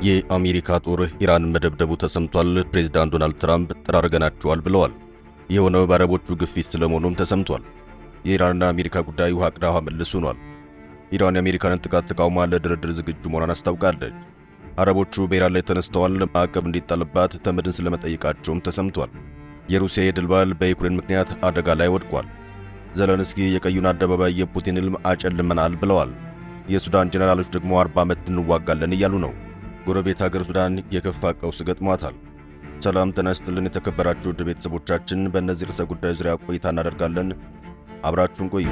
የአሜሪካ ጦር ኢራንን መደብደቡ ተሰምቷል። ፕሬዝዳንት ዶናልድ ትራምፕ ጠራርገናቸዋል ብለዋል። የሆነው በአረቦቹ ግፊት ስለመሆኑም ተሰምቷል። የኢራንና አሜሪካ ጉዳይ ውሃ ቅዳ ውሃ መልስ ሆኗል። ኢራን የአሜሪካንን ጥቃት ተቃውማ ለድርድር ዝግጁ መሆኗን አስታውቃለች። አረቦቹ በኢራን ላይ ተነስተዋል። ማዕቀብ እንዲጣልባት ተመድን ስለመጠየቃቸውም ተሰምቷል። የሩሲያ የድል በዓል በዩክሬን ምክንያት አደጋ ላይ ወድቋል። ዘለንስኪ የቀዩን አደባባይ የፑቲን ሕልም አጨልመናል ብለዋል። የሱዳን ጄኔራሎች ደግሞ 40 ዓመት እንዋጋለን እያሉ ነው። ጎረቤት ሀገር ሱዳን የከፋ ቀውስ ገጥሟታል። ሰላም ጤና ይስጥልን የተከበራችሁ ውድ ቤተሰቦቻችን፣ በእነዚህ ርዕሰ ጉዳዮች ዙሪያ ቆይታ እናደርጋለን። አብራችሁን ቆዩ።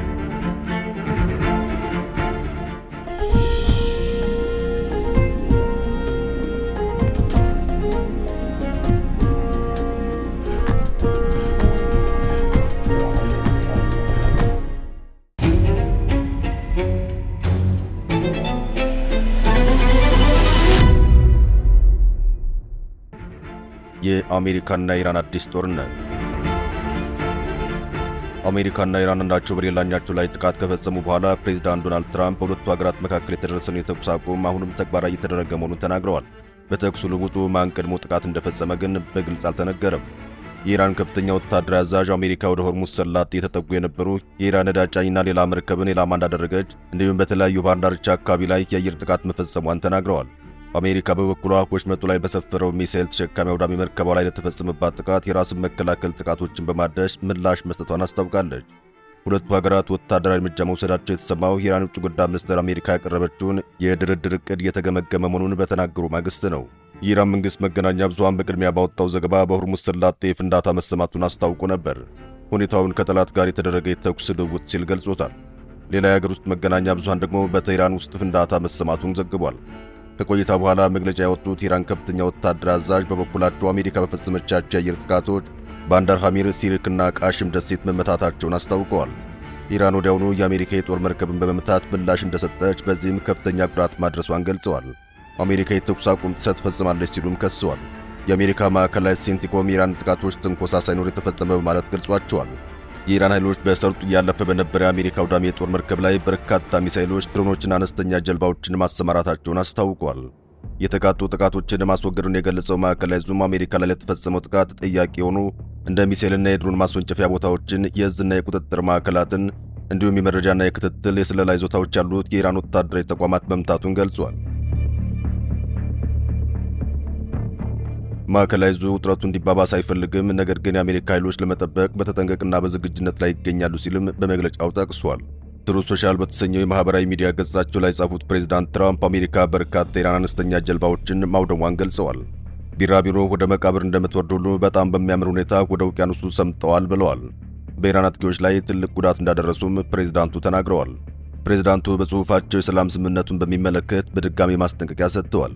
የአሜሪካና ኢራን አዲስ ጦርነት። አሜሪካና ኢራን አንዳቸው በሌላኛቸው ላይ ጥቃት ከፈጸሙ በኋላ ፕሬዝዳንት ዶናልድ ትራምፕ በሁለቱ ሀገራት መካከል የተደረሰውን የተኩስ አቁም አሁንም ተግባራዊ እየተደረገ መሆኑን ተናግረዋል። በተኩስ ልውውጡ ማን ቀድሞ ጥቃት እንደፈጸመ ግን በግልጽ አልተነገረም። የኢራን ከፍተኛ ወታደራዊ አዛዥ አሜሪካ ወደ ሆርሙዝ ሰላጤ የተጠጉ የነበሩ የኢራን ነዳጅ ጫኝና ሌላ መርከብን ኢላማ እንዳደረገች እንዲሁም በተለያዩ ባህር ዳርቻ አካባቢ ላይ የአየር ጥቃት መፈጸሟን ተናግረዋል። አሜሪካ በበኩሏ ወሽመጡ ላይ በሰፈረው ሚሳኤል ተሸካሚ አውዳሚ መርከቧ ላይ ለተፈጸመባት ጥቃት የራስን መከላከል ጥቃቶችን በማድረስ ምላሽ መስጠቷን አስታውቃለች። ሁለቱ ሀገራት ወታደራዊ እርምጃ መውሰዳቸው የተሰማው የኢራን ውጭ ጉዳይ ሚኒስትር አሜሪካ ያቀረበችውን የድርድር ዕቅድ እየተገመገመ መሆኑን በተናገሩ ማግስት ነው። የኢራን መንግሥት መገናኛ ብዙሃን በቅድሚያ ባወጣው ዘገባ በሆርሙዝ ሰላጤ ፍንዳታ መሰማቱን አስታውቆ ነበር። ሁኔታውን ከጠላት ጋር የተደረገ የተኩስ ልውውጥ ሲል ገልጾታል። ሌላ የሀገር ውስጥ መገናኛ ብዙሃን ደግሞ በቴህራን ውስጥ ፍንዳታ መሰማቱን ዘግቧል። ከቆይታ በኋላ መግለጫ ያወጡት ኢራን ከፍተኛ ወታደራዊ አዛዥ በበኩላቸው አሜሪካ በፈጸመቻቸው የአየር ጥቃቶች ባንዳር ሐሚር፣ ሲሪክና ቃሽም ደሴት መመታታቸውን አስታውቀዋል። ኢራን ወዲያውኑ የአሜሪካ የጦር መርከብን በመምታት ምላሽ እንደሰጠች፣ በዚህም ከፍተኛ ጉዳት ማድረሷን ገልጸዋል። አሜሪካ የተኩስ አቁም ጥሰት ፈጽማለች ሲሉም ከሰዋል። የአሜሪካ ማዕከላዊ ሴንቲኮም የኢራን ጥቃቶች ትንኮሳ ሳይኖር የተፈጸመ በማለት ገልጿቸዋል። የኢራን ኃይሎች በሰርጡ እያለፈ በነበረ የአሜሪካ አውዳሚ የጦር መርከብ ላይ በርካታ ሚሳኤሎች፣ ድሮኖችና አነስተኛ ጀልባዎችን ማሰማራታቸውን አስታውቋል። የተቃጡ ጥቃቶችን ማስወገዱን የገለጸው ማዕከላዊ ዙም አሜሪካ ላይ ለተፈጸመው ጥቃት ተጠያቂ የሆኑ እንደ ሚሳኤልና የድሮን ማስወንጨፊያ ቦታዎችን፣ የእዝና የቁጥጥር ማዕከላትን እንዲሁም የመረጃና የክትትል የስለላ ይዞታዎች ያሉት የኢራን ወታደራዊ ተቋማት መምታቱን ገልጿል። ማዕከላዊ ዙ ውጥረቱ እንዲባባስ አይፈልግም፣ ነገር ግን የአሜሪካ ኃይሎች ለመጠበቅ በተጠንቀቅና በዝግጁነት ላይ ይገኛሉ ሲልም በመግለጫው ጠቅሷል። ትሩዝ ሶሻል በተሰኘው የማህበራዊ ሚዲያ ገጻቸው ላይ ጻፉት ፕሬዝዳንት ትራምፕ አሜሪካ በርካታ የኢራን አነስተኛ ጀልባዎችን ማውደሟን ገልጸዋል። ቢራቢሮ ወደ መቃብር እንደምትወርድ ሁሉ በጣም በሚያምር ሁኔታ ወደ ውቅያኖሱ ሰምጠዋል ብለዋል። በኢራን አጥቂዎች ላይ ትልቅ ጉዳት እንዳደረሱም ፕሬዝዳንቱ ተናግረዋል። ፕሬዝዳንቱ በጽሑፋቸው የሰላም ስምምነቱን በሚመለከት በድጋሚ ማስጠንቀቂያ ሰጥተዋል።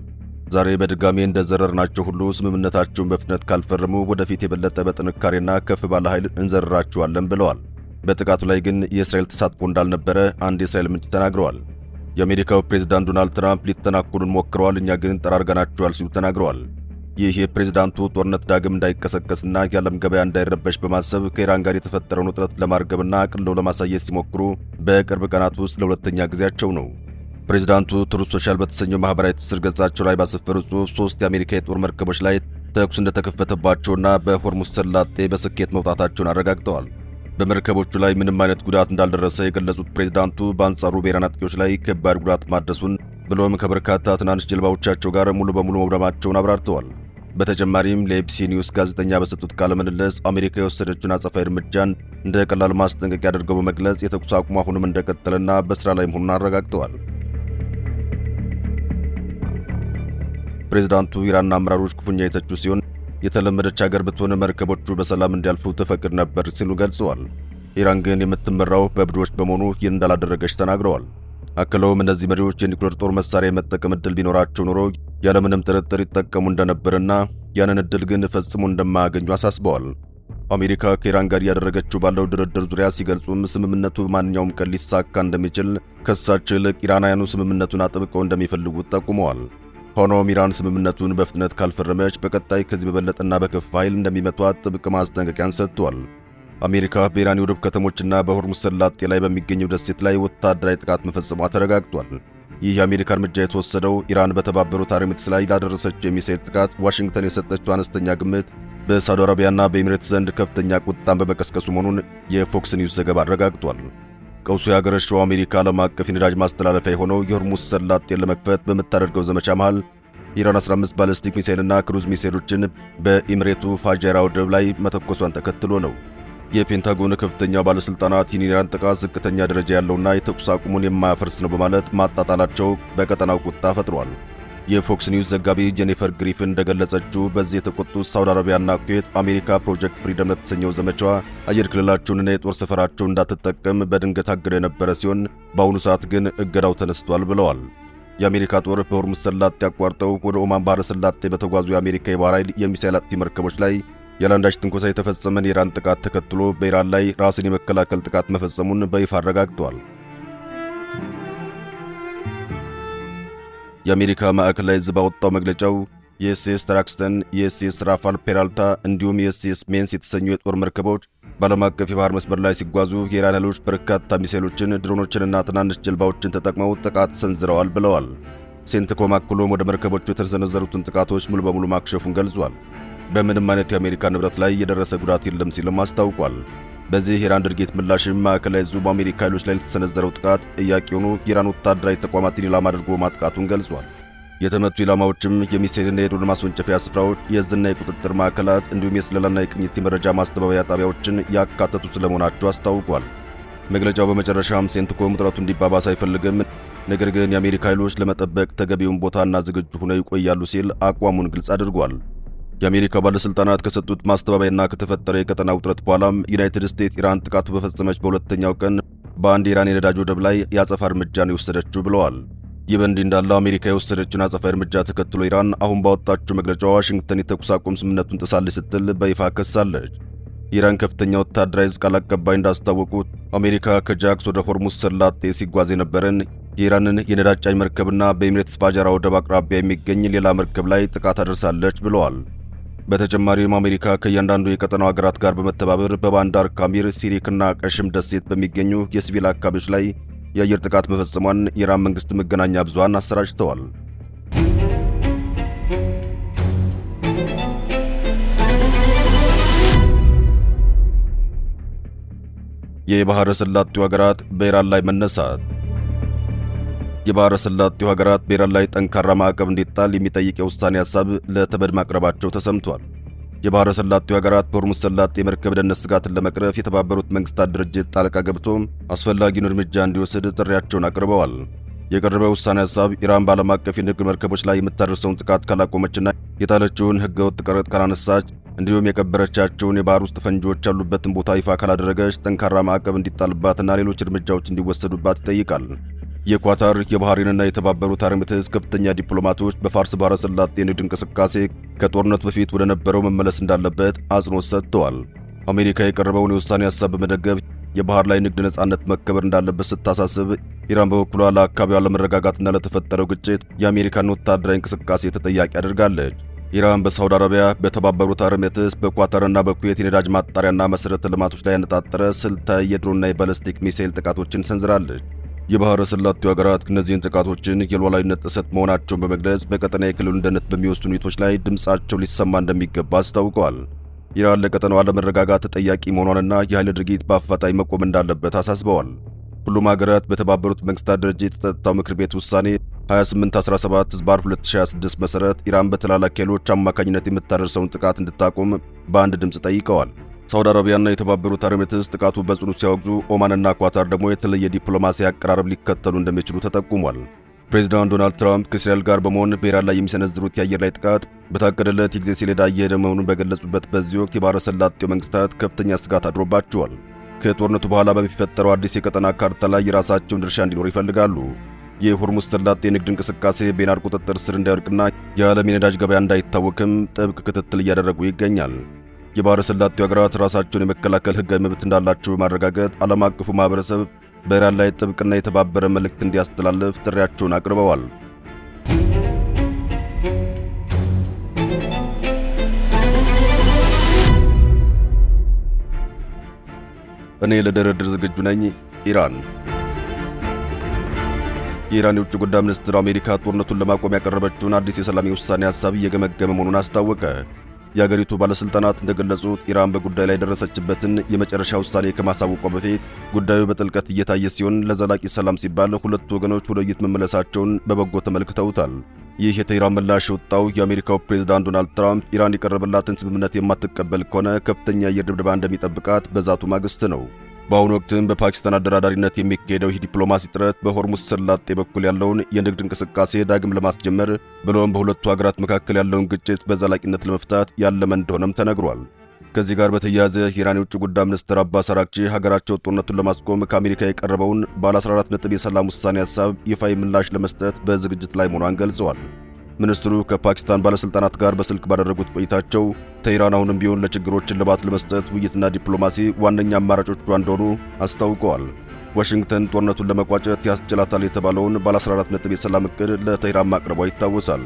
ዛሬ በድጋሚ እንደዘረርናቸው ሁሉ ስምምነታቸውን በፍጥነት ካልፈረሙ ወደፊት የበለጠ በጥንካሬና ከፍ ባለ ኃይል እንዘርራቸዋለን ብለዋል። በጥቃቱ ላይ ግን የእስራኤል ተሳትፎ እንዳልነበረ አንድ የእስራኤል ምንጭ ተናግረዋል። የአሜሪካው ፕሬዝዳንት ዶናልድ ትራምፕ ሊተናኮሉን ሞክረዋል፣ እኛ ግን ጠራርገናቸዋል ሲሉ ተናግረዋል። ይህ የፕሬዝዳንቱ ጦርነት ዳግም እንዳይቀሰቀስና የዓለም ገበያ እንዳይረበሽ በማሰብ ከኢራን ጋር የተፈጠረውን ውጥረት ለማርገብና አቅልለው ለማሳየት ሲሞክሩ በቅርብ ቀናት ውስጥ ለሁለተኛ ጊዜያቸው ነው። ፕሬዝዳንቱ ትሩዝ ሶሻል በተሰኘው ማህበራዊ ትስስር ገጻቸው ላይ ባሰፈሩ ጽሑፍ 3 የአሜሪካ የጦር መርከቦች ላይ ተኩስ እንደተከፈተባቸውና በሆርሙዝ ሰላጤ በስኬት መውጣታቸውን አረጋግጠዋል። በመርከቦቹ ላይ ምንም አይነት ጉዳት እንዳልደረሰ የገለጹት ፕሬዝዳንቱ በአንጻሩ በኢራን አጥቂዎች ላይ ከባድ ጉዳት ማድረሱን ብሎም ከበርካታ ትናንሽ ጀልባዎቻቸው ጋር ሙሉ በሙሉ መውደማቸውን አብራርተዋል። በተጨማሪም ለኤቢሲ ኒውስ ጋዜጠኛ በሰጡት ቃለ ምልልስ አሜሪካ የወሰደችውን አጸፋዊ እርምጃን እንደ ቀላል ማስጠንቀቂያ አድርገው በመግለጽ የተኩስ አቁሙ አሁንም እንደቀጠለና በስራ ላይ መሆኑን አረጋግጠዋል። ፕሬዝዳንቱ ኢራንና አመራሮች ክፉኛ የተቹ ሲሆን የተለመደች ሀገር ብትሆን መርከቦቹ በሰላም እንዲያልፉ ትፈቅድ ነበር ሲሉ ገልጸዋል። ኢራን ግን የምትመራው በእብዶች በመሆኑ ይህን እንዳላደረገች ተናግረዋል። አክለውም እነዚህ መሪዎች የኒውክሌር ጦር መሳሪያ የመጠቀም ዕድል ቢኖራቸው ኖሮ ያለምንም ጥርጥር ይጠቀሙ እንደነበርና ያንን ዕድል ግን ፈጽሞ እንደማያገኙ አሳስበዋል። አሜሪካ ከኢራን ጋር እያደረገችው ባለው ድርድር ዙሪያ ሲገልጹም ስምምነቱ በማንኛውም ቀን ሊሳካ እንደሚችል ከሳቸው ይልቅ ኢራናውያኑ ስምምነቱን አጥብቀው እንደሚፈልጉት ጠቁመዋል። ሆኖም ኢራን ስምምነቱን በፍጥነት ካልፈረመች በቀጣይ ከዚህ በበለጠና በከፋ ኃይል እንደሚመቷት ጥብቅ ማስጠንቀቂያን ሰጥቷል። አሜሪካ በኢራን የወደብ ከተሞችና በሆርሙዝ ሰላጤ ላይ በሚገኘው ደሴት ላይ ወታደራዊ ጥቃት መፈጸሟ ተረጋግጧል። ይህ የአሜሪካ እርምጃ የተወሰደው ኢራን በተባበሩት አረብ ኤሚሬትስ ላይ ላደረሰችው የሚሳኤል ጥቃት ዋሽንግተን የሰጠችው አነስተኛ ግምት በሳዑዲ አረቢያና በኤሚሬትስ ዘንድ ከፍተኛ ቁጣን በመቀስቀሱ መሆኑን የፎክስ ኒውስ ዘገባ አረጋግጧል። ቀውሱ ያገረሸው አሜሪካ ዓለም አቀፍ የነዳጅ ማስተላለፊያ የሆነው የሆርሙዝ ሰላጤን ለመክፈት በምታደርገው ዘመቻ መሃል ኢራን 15 ባለስቲክ ሚሳኤልና ክሩዝ ሚሳኤሎችን በኤሚሬቱ ፋጃይራ ወደብ ላይ መተኮሷን ተከትሎ ነው። የፔንታጎን ከፍተኛ ባለስልጣናት የኢራን ጥቃት ዝቅተኛ ደረጃ ያለውና የተኩስ አቁሙን የማያፈርስ ነው በማለት ማጣጣላቸው በቀጠናው ቁጣ ፈጥሯል። የፎክስ ኒውስ ዘጋቢ ጄኒፈር ግሪፍን እንደገለጸችው በዚህ የተቆጡት ሳውዲ አረቢያና ኩዌት አሜሪካ ፕሮጀክት ፍሪደም ለተሰኘው ዘመቻዋ አየር ክልላቸውንና የጦር ሰፈራቸውን እንዳትጠቀም በድንገት አግደው የነበረ ሲሆን በአሁኑ ሰዓት ግን እገዳው ተነስቷል ብለዋል። የአሜሪካ ጦር በሆርሙዝ ሰላጤ አቋርጠው ወደ ኦማን ባህረ ሰላጤ በተጓዙ የአሜሪካ የባህር ኃይል የሚሳኤል አጥፊ መርከቦች ላይ ያለአንዳች ትንኮሳ የተፈጸመን የኢራን ጥቃት ተከትሎ በኢራን ላይ ራስን የመከላከል ጥቃት መፈጸሙን በይፋ አረጋግጧል። የአሜሪካ ማዕከላዊ ዕዝ ባወጣው መግለጫው የኤስኤስ ትራክስተን፣ የኤስኤስ ራፋል ፔራልታ እንዲሁም የኤስኤስ ሜንስ የተሰኙ የጦር መርከቦች በዓለም አቀፍ የባህር መስመር ላይ ሲጓዙ የኢራን ኃይሎች በርካታ ሚሳኤሎችን፣ ድሮኖችንና ትናንሽ ጀልባዎችን ተጠቅመው ጥቃት ሰንዝረዋል ብለዋል። ሴንትኮም አክሎም ወደ መርከቦቹ የተሰነዘሩትን ጥቃቶች ሙሉ በሙሉ ማክሸፉን ገልጿል። በምንም አይነት የአሜሪካ ንብረት ላይ የደረሰ ጉዳት የለም ሲልም አስታውቋል። በዚህ የኢራን ድርጊት ምላሽም ማዕከላዊ ዕዙ በአሜሪካ ኃይሎች ላይ ለተሰነዘረው ጥቃት ጥያቄ ሆኖ የኢራን ወታደራዊ ተቋማትን ኢላማ አድርጎ ማጥቃቱን ገልጿል። የተመቱ ኢላማዎችም የሚሳኤልና የድሮን ማስወንጨፊያ ስፍራዎች፣ የዕዝና የቁጥጥር ማዕከላት እንዲሁም የስለላና የቅኝት የመረጃ ማስተባበያ ጣቢያዎችን ያካተቱ ስለመሆናቸው አስታውቋል። መግለጫው በመጨረሻም ሴንትኮም ውጥረቱ እንዲባባስ አይፈልግም፣ ነገር ግን የአሜሪካ ኃይሎች ለመጠበቅ ተገቢውን ቦታና ዝግጁ ሆነው ይቆያሉ ሲል አቋሙን ግልጽ አድርጓል። የአሜሪካ ባለስልጣናት ከሰጡት ማስተባበያና ከተፈጠረ የቀጠና ውጥረት በኋላም ዩናይትድ ስቴትስ ኢራን ጥቃቱ በፈጸመች በሁለተኛው ቀን በአንድ የኢራን የነዳጅ ወደብ ላይ የአጸፋ እርምጃን የወሰደችው ብለዋል። ይህ በእንዲህ እንዳለ አሜሪካ የወሰደችውን አጸፋ እርምጃ ተከትሎ ኢራን አሁን ባወጣችው መግለጫ ዋሽንግተን የተኩስ አቁም ስምምነቱን ጥሳለች ስትል በይፋ ከሳለች። የኢራን ከፍተኛ ወታደራዊ ዕዝ ቃል አቀባይ እንዳስታወቁት አሜሪካ ከጃክስ ወደ ሆርሙዝ ሰላጤ ሲጓዝ የነበረን የኢራንን የነዳጅ ጫኝ መርከብና በኤሚሬትስ ፋጃራ ወደብ አቅራቢያ የሚገኝ ሌላ መርከብ ላይ ጥቃት አድርሳለች ብለዋል። በተጨማሪም አሜሪካ ከእያንዳንዱ የቀጠናው ሀገራት ጋር በመተባበር በባንዳር ካሚር፣ ሲሪክና ቀሽም ደሴት በሚገኙ የሲቪል አካባቢዎች ላይ የአየር ጥቃት መፈጸሟን የኢራን መንግስት መገናኛ ብዙሃን አሰራጭተዋል። የባህረ ሰላጤው ሀገራት በኢራን ላይ መነሳት። የባህረ ሰላጤው ሀገራት በኢራን ላይ ጠንካራ ማዕቀብ እንዲጣል የሚጠይቅ የውሳኔ ሐሳብ ለተመድ ማቅረባቸው ተሰምቷል። የባህረ ሰላጤው ሀገራት በሆርሙዝ ሰላጤ የመርከብ ደህንነት ስጋትን ለመቅረፍ የተባበሩት መንግስታት ድርጅት ጣልቃ ገብቶ አስፈላጊውን እርምጃ እንዲወስድ ጥሪያቸውን አቅርበዋል። የቀረበው ውሳኔ ሐሳብ ኢራን በዓለም አቀፍ የንግድ መርከቦች ላይ የምታደርሰውን ጥቃት ካላቆመችና የጣለችውን ህገወጥ ቀረጥ ካላነሳች እንዲሁም የቀበረቻቸውን የባህር ውስጥ ፈንጂዎች ያሉበትን ቦታ ይፋ ካላደረገች ጠንካራ ማዕቀብ እንዲጣልባትና ሌሎች እርምጃዎች እንዲወሰዱባት ይጠይቃል። የኳታር፣ የባህሬንና የተባበሩት አረብ ኤሚሬትስ ከፍተኛ ዲፕሎማቶች በፋርስ ባህረ ሰላጤ የንግድ እንቅስቃሴ ከጦርነቱ በፊት ወደ ነበረው መመለስ እንዳለበት አጽንኦት ሰጥተዋል። አሜሪካ የቀረበውን የውሳኔ ሐሳብ በመደገፍ የባህር ላይ ንግድ ነጻነት መከበር እንዳለበት ስታሳስብ፣ ኢራን በበኩሏ ለአካባቢው አለመረጋጋትና ለተፈጠረው ግጭት የአሜሪካን ወታደራዊ እንቅስቃሴ ተጠያቂ አድርጋለች። ኢራን በሳውዲ አረቢያ፣ በተባበሩት አረብ ኤሚሬትስ፣ በኳታርና በኩዌት የነዳጅ ማጣሪያና መሠረተ ልማቶች ላይ ያነጣጠረ ስልታዊ የድሮንና የባለስቲክ ሚሳኤል ጥቃቶችን ሰንዝራለች። የባህረ ሰላጤው ሀገራት እነዚህን ጥቃቶችን የሉዓላዊነት ጥሰት መሆናቸውን በመግለጽ በቀጠና የክልሉን ደህንነት በሚወስኑ ሁኔታዎች ላይ ድምጻቸው ሊሰማ እንደሚገባ አስታውቀዋል። ኢራን ለቀጠናው አለመረጋጋት ተጠያቂ መሆኗንና የኃይል ድርጊት በአፋጣኝ መቆም እንዳለበት አሳስበዋል። ሁሉም ሀገራት በተባበሩት መንግስታት ድርጅት የጸጥታው ምክር ቤት ውሳኔ 2817/2026 መሠረት ኢራን በተላላኪ ኃይሎች አማካኝነት የምታደርሰውን ጥቃት እንድታቆም በአንድ ድምፅ ጠይቀዋል። ሳውዲ አረቢያና የተባበሩት አረብ ኤሚሬትስ ጥቃቱ በጽኑ ሲያወግዙ፣ ኦማንና ኳታር ደግሞ የተለየ ዲፕሎማሲ አቀራረብ ሊከተሉ እንደሚችሉ ተጠቁሟል። ፕሬዚዳንት ዶናልድ ትራምፕ ከእስራኤል ጋር በመሆን በኢራን ላይ የሚሰነዝሩት የአየር ላይ ጥቃት በታቀደለት የጊዜ ሰሌዳ እየሄደ መሆኑን በገለጹበት በዚህ ወቅት የባህረ ሰላጤው መንግስታት ከፍተኛ ስጋት አድሮባቸዋል። ከጦርነቱ በኋላ በሚፈጠረው አዲስ የቀጠና ካርታ ላይ የራሳቸውን ድርሻ እንዲኖር ይፈልጋሉ። የሆርሙዝ ሰላጤ የንግድ እንቅስቃሴ በኢራን ቁጥጥር ስር እንዳይወድቅና የዓለም የነዳጅ ገበያ እንዳይታወክም ጥብቅ ክትትል እያደረጉ ይገኛል። የባህረ ሰላጤው ሀገራት ራሳቸውን የመከላከል ህጋዊ መብት እንዳላቸው በማረጋገጥ ዓለም አቀፉ ማህበረሰብ በኢራን ላይ ጥብቅና የተባበረ መልእክት እንዲያስተላልፍ ጥሪያቸውን አቅርበዋል። እኔ ለድርድር ዝግጁ ነኝ። ኢራን የኢራን የውጭ ጉዳይ ሚኒስትር አሜሪካ ጦርነቱን ለማቆም ያቀረበችውን አዲስ የሰላም ውሳኔ ሐሳብ እየገመገመ መሆኑን አስታወቀ። የአገሪቱ ባለሥልጣናት እንደገለጹት ኢራን በጉዳይ ላይ የደረሰችበትን የመጨረሻ ውሳኔ ከማሳወቋ በፊት ጉዳዩ በጥልቀት እየታየ ሲሆን ለዘላቂ ሰላም ሲባል ሁለቱ ወገኖች ወደ ውይይት መመለሳቸውን በበጎ ተመልክተውታል። ይህ የቴህራን ምላሽ የወጣው የአሜሪካው ፕሬዝዳንት ዶናልድ ትራምፕ ኢራን የቀረበላትን ስምምነት የማትቀበል ከሆነ ከፍተኛ የአየር ድብደባ እንደሚጠብቃት በዛቱ ማግስት ነው። በአሁኑ ወቅትም በፓኪስታን አደራዳሪነት የሚካሄደው ይህ ዲፕሎማሲ ጥረት በሆርሙዝ ሰላጤ በኩል ያለውን የንግድ እንቅስቃሴ ዳግም ለማስጀመር ብሎም በሁለቱ ሀገራት መካከል ያለውን ግጭት በዘላቂነት ለመፍታት ያለመ እንደሆነም ተነግሯል። ከዚህ ጋር በተያያዘ የኢራን የውጭ ጉዳይ ሚኒስትር አባስ አራግቺ ሀገራቸው ጦርነቱን ለማስቆም ከአሜሪካ የቀረበውን ባለ 14 ነጥብ የሰላም ውሳኔ ሐሳብ ይፋዊ ምላሽ ለመስጠት በዝግጅት ላይ መሆኗን ገልጸዋል። ሚኒስትሩ ከፓኪስታን ባለሥልጣናት ጋር በስልክ ባደረጉት ቆይታቸው ቴህራን አሁንም ቢሆን ለችግሮች እልባት ለመስጠት ውይይትና ዲፕሎማሲ ዋነኛ አማራጮቿ እንደሆኑ አስታውቀዋል። ዋሽንግተን ጦርነቱን ለመቋጨት ያስችላታል የተባለውን ባለ 14 ነጥብ የሰላም ዕቅድ ለቴህራን ማቅረቧ ይታወሳል።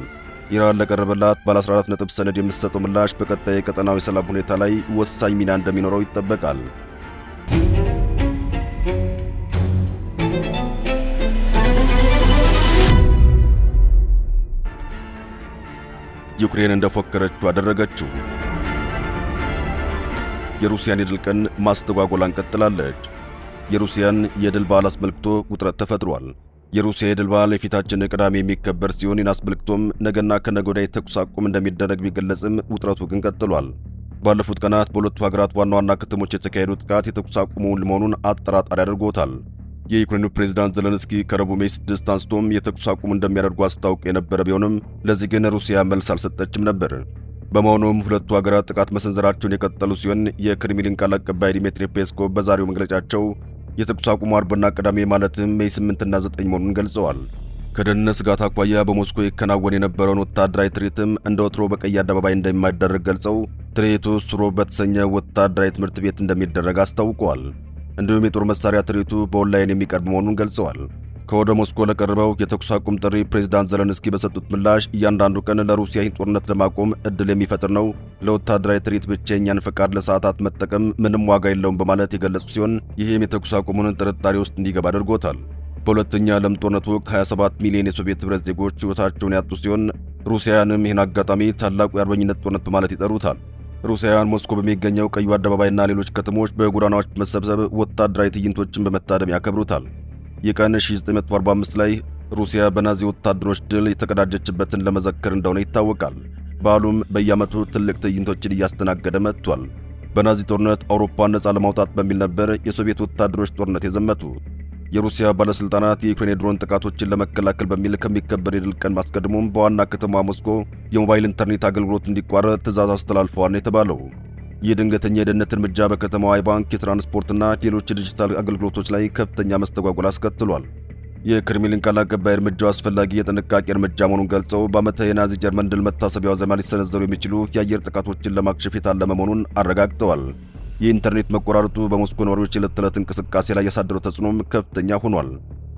ኢራን ለቀረበላት ባለ 14 ነጥብ ሰነድ የምትሰጠው ምላሽ በቀጣይ የቀጠናዊ ሰላም ሁኔታ ላይ ወሳኝ ሚና እንደሚኖረው ይጠበቃል። ዩክሬን እንደፎከረችው አደረገችው። የሩሲያን የድል ቀን ማስተጓጎላን ቀጥላለች። የሩሲያን የድል በዓል አስመልክቶ ውጥረት ተፈጥሯል። የሩሲያ የድል በዓል የፊታችን ቅዳሜ የሚከበር ሲሆን ይህን አስመልክቶም ነገና ከነገ ወዲያ የተኩስ አቁም እንደሚደረግ ቢገለጽም ውጥረቱ ግን ቀጥሏል። ባለፉት ቀናት በሁለቱ ሀገራት ዋና ዋና ከተሞች የተካሄዱ ጥቃት የተኩስ አቁሙን መሆኑን አጠራጣሪ አድርጎታል። የዩክሬኑ ፕሬዝዳንት ዘለንስኪ ከረቡዕ ሜይ 6 አንስቶም የተኩስ አቁም እንደሚያደርጉ አስታውቀው የነበረ ቢሆንም ለዚህ ግን ሩሲያ መልስ አልሰጠችም ነበር። በመሆኑም ሁለቱ ሀገራት ጥቃት መሰንዘራቸውን የቀጠሉ ሲሆን የክሬምሊን ቃል አቀባይ ዲሚትሪ ፔስኮቭ በዛሬው መግለጫቸው የተኩስ አቁሙ አርብና ቅዳሜ ማለትም ሜይ 8 እና 9 መሆኑን ገልጸዋል። ከደህንነት ስጋት አኳያ በሞስኮ ይከናወን የነበረውን ወታደራዊ ትርኢትም እንደ ወትሮ በቀይ አደባባይ እንደማይደረግ ገልጸው ትርኢቱ ሱሮቭ በተሰኘ ወታደራዊ ትምህርት ቤት እንደሚደረግ አስታውቀዋል። እንዲሁም የጦር መሳሪያ ትርኢቱ በኦንላይን የሚቀርብ መሆኑን ገልጸዋል። ከወደ ሞስኮ ለቀረበው የተኩስ አቁም ጥሪ ፕሬዝዳንት ዘለንስኪ በሰጡት ምላሽ እያንዳንዱ ቀን ለሩሲያ ይህን ጦርነት ለማቆም እድል የሚፈጥር ነው፣ ለወታደራዊ ትርኢት ብቻ የእኛን ፈቃድ ለሰዓታት መጠቀም ምንም ዋጋ የለውም በማለት የገለጹ ሲሆን ይህም የተኩስ አቁሙን ጥርጣሬ ውስጥ እንዲገባ አድርጎታል። በሁለተኛ ዓለም ጦርነት ወቅት 27 ሚሊዮን የሶቪየት ኅብረት ዜጎች ሕይወታቸውን ያጡ ሲሆን ሩሲያውያንም ይህን አጋጣሚ ታላቁ የአርበኝነት ጦርነት በማለት ይጠሩታል። ሩሲያውያን ሞስኮ በሚገኘው ቀዩ አደባባይና ሌሎች ከተሞች በጎዳናዎች መሰብሰብ ወታደራዊ ትዕይንቶችን በመታደም ያከብሩታል። ይህ ቀን 1945 ላይ ሩሲያ በናዚ ወታደሮች ድል የተቀዳጀችበትን ለመዘከር እንደሆነ ይታወቃል። በዓሉም በየዓመቱ ትልቅ ትዕይንቶችን እያስተናገደ መጥቷል። በናዚ ጦርነት አውሮፓን ነፃ ለማውጣት በሚል ነበር የሶቪየት ወታደሮች ጦርነት የዘመቱት። የሩሲያ ባለሥልጣናት የዩክሬን የድሮን ጥቃቶችን ለመከላከል በሚል ከሚከበር የድል ቀን ማስቀድሞም በዋና ከተማ ሞስኮ የሞባይል ኢንተርኔት አገልግሎት እንዲቋረጥ ትዕዛዝ አስተላልፈዋል የተባለው ይህ ድንገተኛ የደህንነት እርምጃ በከተማዋ የባንክ፣ የትራንስፖርትና ሌሎች የዲጂታል አገልግሎቶች ላይ ከፍተኛ መስተጓጎል አስከትሏል። የክሬምሊን ቃል አቀባይ እርምጃው አስፈላጊ የጥንቃቄ እርምጃ መሆኑን ገልጸው በዓመተ የናዚ ጀርመን ድል መታሰቢያው ዘመን ሊሰነዘሩ የሚችሉ የአየር ጥቃቶችን ለማክሸፍ የታለመ መሆኑን አረጋግጠዋል። የኢንተርኔት መቆራረጡ በሞስኮ ነዋሪዎች የዕለት ተዕለት እንቅስቃሴ ላይ ያሳደረው ተጽዕኖም ከፍተኛ ሆኗል።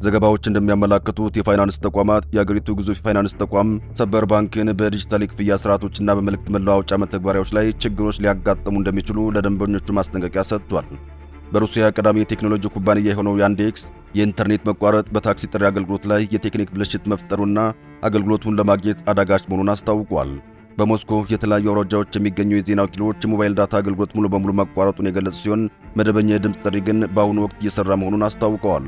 ዘገባዎች እንደሚያመላክቱት የፋይናንስ ተቋማት የአገሪቱ ግዙፍ የፋይናንስ ተቋም ሰበር ባንክን በዲጂታል የክፍያ ስርዓቶችና በመልእክት መለዋወጫ መተግበሪያዎች ላይ ችግሮች ሊያጋጥሙ እንደሚችሉ ለደንበኞቹ ማስጠንቀቂያ ሰጥቷል። በሩሲያ ቀዳሚ የቴክኖሎጂ ኩባንያ የሆነው ያንዴክስ የኢንተርኔት መቋረጥ በታክሲ ጥሪ አገልግሎት ላይ የቴክኒክ ብልሽት መፍጠሩና አገልግሎቱን ለማግኘት አዳጋች መሆኑን አስታውቋል። በሞስኮ የተለያዩ አውራጃዎች የሚገኙ የዜና ወኪሎች የሞባይል ዳታ አገልግሎት ሙሉ በሙሉ መቋረጡን የገለጹ ሲሆን መደበኛ የድምፅ ጥሪ ግን በአሁኑ ወቅት እየሰራ መሆኑን አስታውቀዋል።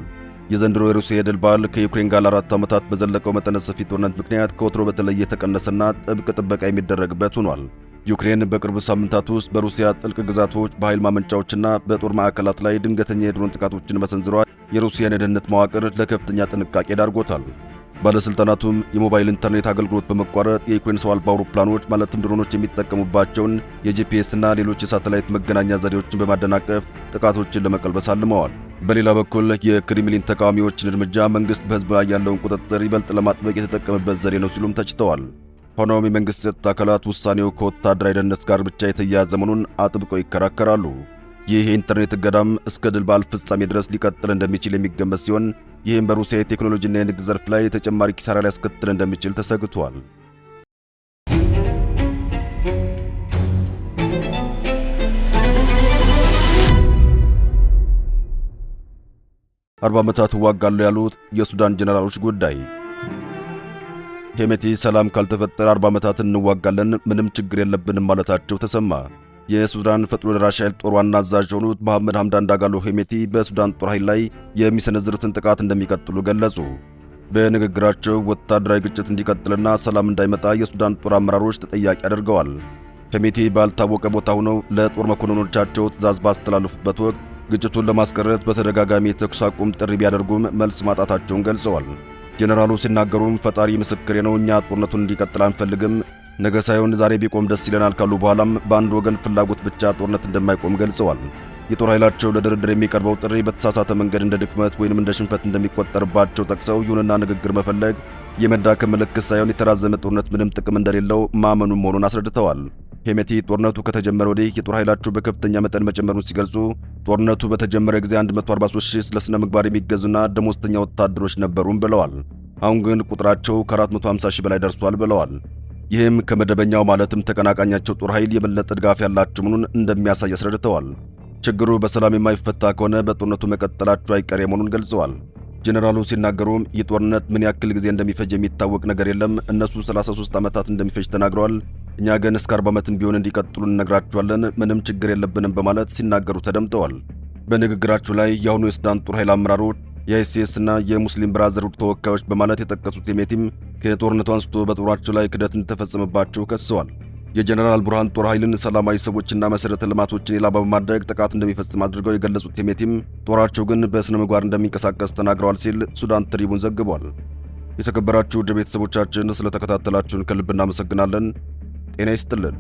የዘንድሮ የሩሲያ የድል በዓል ከዩክሬን ጋር 4 ዓመታት በዘለቀው መጠነ ሰፊ ጦርነት ምክንያት ከወትሮ በተለየ የተቀነሰና ጥብቅ ጥበቃ የሚደረግበት ሆኗል። ዩክሬን በቅርብ ሳምንታት ውስጥ በሩሲያ ጥልቅ ግዛቶች በኃይል ማመንጫዎችና በጦር ማዕከላት ላይ ድንገተኛ የድሮን ጥቃቶችን መሰንዘሯ የሩሲያን የደህንነት መዋቅር ለከፍተኛ ጥንቃቄ ዳርጎታል። ባለሥልጣናቱም የሞባይል ኢንተርኔት አገልግሎት በመቋረጥ የዩክሬን ሰው አልባ አውሮፕላኖች ማለትም ድሮኖች የሚጠቀሙባቸውን የጂፒኤስ እና ሌሎች የሳተላይት መገናኛ ዘዴዎችን በማደናቀፍ ጥቃቶችን ለመቀልበስ አልመዋል። በሌላ በኩል የክሬምሊን ተቃዋሚዎችን እርምጃ መንግሥት በሕዝብ ላይ ያለውን ቁጥጥር ይበልጥ ለማጥበቅ የተጠቀመበት ዘዴ ነው ሲሉም ተችተዋል። ሆኖም የመንግሥት ጸጥታ አካላት ውሳኔው ከወታደራዊ ደህንነት ጋር ብቻ የተያያዘ መሆኑን አጥብቀው ይከራከራሉ። ይህ የኢንተርኔት እገዳም እስከ ድል በዓል ፍጻሜ ድረስ ሊቀጥል እንደሚችል የሚገመት ሲሆን ይህም በሩሲያ የቴክኖሎጂና የንግድ ዘርፍ ላይ ተጨማሪ ኪሳራ ሊያስከትል እንደሚችል ተሰግቷል። 40 ዓመታት እዋጋለሁ ያሉት የሱዳን ጀነራሎች ጉዳይ። ሄሜቲ ሰላም ካልተፈጠረ 40 ዓመታት እንዋጋለን፣ ምንም ችግር የለብንም ማለታቸው ተሰማ። የሱዳን ፈጥኖ ደራሽ ኃይል ጦር ዋና አዛዥ የሆኑት መሐመድ ሐምዳን ዳጋሎ ሄሜቲ በሱዳን ጦር ኃይል ላይ የሚሰነዝሩትን ጥቃት እንደሚቀጥሉ ገለጹ። በንግግራቸው ወታደራዊ ግጭት እንዲቀጥልና ሰላም እንዳይመጣ የሱዳን ጦር አመራሮች ተጠያቂ አድርገዋል። ሄሜቲ ባልታወቀ ቦታ ሆነው ለጦር መኮንኖቻቸው ትዕዛዝ ባስተላለፉበት ወቅት ግጭቱን ለማስቀረት በተደጋጋሚ የተኩስ አቁም ጥሪ ቢያደርጉም መልስ ማጣታቸውን ገልጸዋል። ጄኔራሉ ሲናገሩም ፈጣሪ ምስክሬ ነው፣ እኛ ጦርነቱን እንዲቀጥል አንፈልግም፣ ነገ ሳይሆን ዛሬ ቢቆም ደስ ይለናል ካሉ በኋላም በአንድ ወገን ፍላጎት ብቻ ጦርነት እንደማይቆም ገልጸዋል። የጦር ኃይላቸው ለድርድር የሚቀርበው ጥሪ በተሳሳተ መንገድ እንደ ድክመት ወይንም እንደ ሽንፈት እንደሚቆጠርባቸው ጠቅሰው ይሁንና ንግግር መፈለግ የመዳከም ምልክት ሳይሆን የተራዘመ ጦርነት ምንም ጥቅም እንደሌለው ማመኑ መሆኑን አስረድተዋል። ሄሜቲ ጦርነቱ ከተጀመረ ወዲህ የጦር ኃይላቸው በከፍተኛ መጠን መጨመሩን ሲገልጹ ጦርነቱ በተጀመረ ጊዜ 143,000 ለስነ ምግባር የሚገዙና ደሞዝተኛ ወታደሮች ነበሩም ብለዋል። አሁን ግን ቁጥራቸው ከ450,000 በላይ ደርሷል ብለዋል። ይህም ከመደበኛው ማለትም ተቀናቃኛቸው ጦር ኃይል የበለጠ ድጋፍ ያላቸው መሆኑን እንደሚያሳይ አስረድተዋል። ችግሩ በሰላም የማይፈታ ከሆነ በጦርነቱ መቀጠላቸው አይቀሬ መሆኑን ገልጸዋል። ጄኔራሉ ሲናገሩም ይህ ጦርነት ምን ያክል ጊዜ እንደሚፈጅ የሚታወቅ ነገር የለም፣ እነሱ 33 ዓመታት እንደሚፈጅ ተናግረዋል። እኛ ግን እስከ 40 ዓመትም ቢሆን እንዲቀጥሉ እንነግራቸዋለን፣ ምንም ችግር የለብንም በማለት ሲናገሩ ተደምጠዋል። በንግግራቸው ላይ የአሁኑ የሱዳን ጦር ኃይል አመራሮች የአይሲስ እና የሙስሊም ብራዘርሁድ ተወካዮች በማለት የጠቀሱት ሄሜቲም ከጦርነቱ አንስቶ በጦራቸው ላይ ክህደት እንደተፈጸመባቸው ከሰዋል። የጀነራል ቡርሃን ጦር ኃይልን ሰላማዊ ሰዎችና መሰረተ ልማቶችን ኢላማ በማድረግ ጥቃት እንደሚፈጽም አድርገው የገለጹት ሄሜቲም ጦራቸው ግን በስነ ምግባር እንደሚንቀሳቀስ ተናግረዋል ሲል ሱዳን ትሪቡን ዘግቧል። የተከበራችሁ ውድ ቤተሰቦቻችን ስለተከታተላችሁን ከልብ እናመሰግናለን። ጤና ይስጥልን።